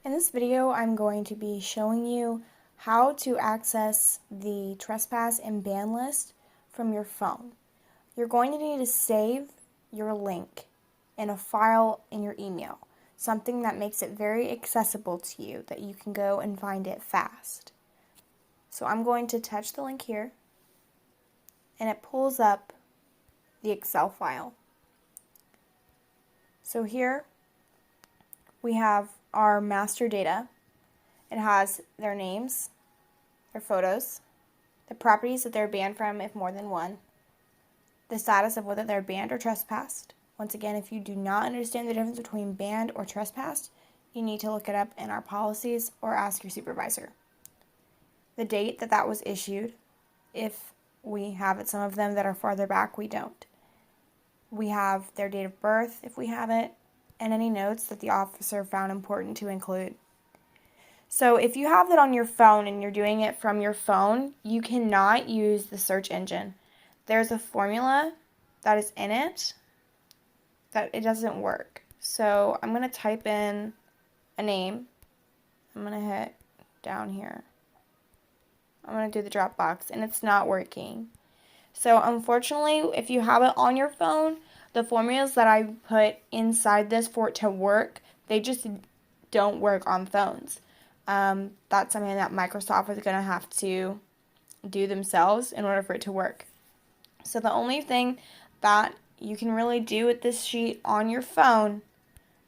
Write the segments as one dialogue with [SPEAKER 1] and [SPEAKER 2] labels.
[SPEAKER 1] In this video, I'm going to be showing you how to access the trespass and ban list from your phone. You're going to need to save your link in a file in your email, something that makes it very accessible to you, that you can go and find it fast. So I'm going to touch the link here, and it pulls up the Excel file. So here we have our master data. It has their names, their photos, the properties that they're banned from if more than one, the status of whether they're banned or trespassed. Once again, if you do not understand the difference between banned or trespassed, you need to look it up in our policies or ask your supervisor. The date that was issued, if we have it, some of them that are farther back, we don't. We have their date of birth if we have it, and any notes that the officer found important to include. So if you have that on your phone and you're doing it from your phone, you cannot use the search engine. There's a formula that is in it that it doesn't work. So I'm going to type in a name. I'm going to hit down here. I'm going to do the drop box, and it's not working. So unfortunately, if you have it on your phone, the formulas that I put inside this for it to work, they just don't work on phones. That's something that Microsoft is going to have to do themselves in order for it to work. So the only thing that you can really do with this sheet on your phone,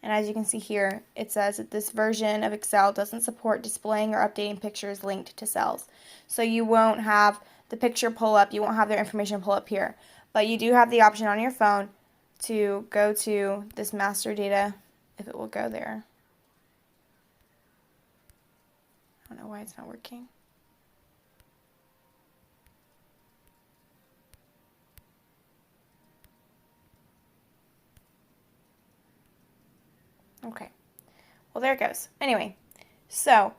[SPEAKER 1] and as you can see here, it says that this version of Excel doesn't support displaying or updating pictures linked to cells. So you won't have the picture pull up, you won't have their information pull up here. But you do have the option on your phone to go to this master data, if it will go there. I don't know why it's not working. Okay. Well, there it goes. Anyway, so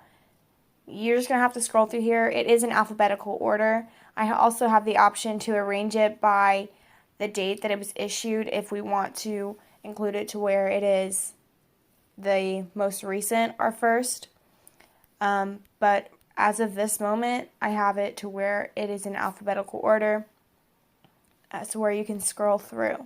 [SPEAKER 1] you're just going to have to scroll through here. It is in alphabetical order. I also have the option to arrange it by the date that it was issued if we want to include it to where it is the most recent or first. But as of this moment, I have it to where it is in alphabetical order, so where you can scroll through.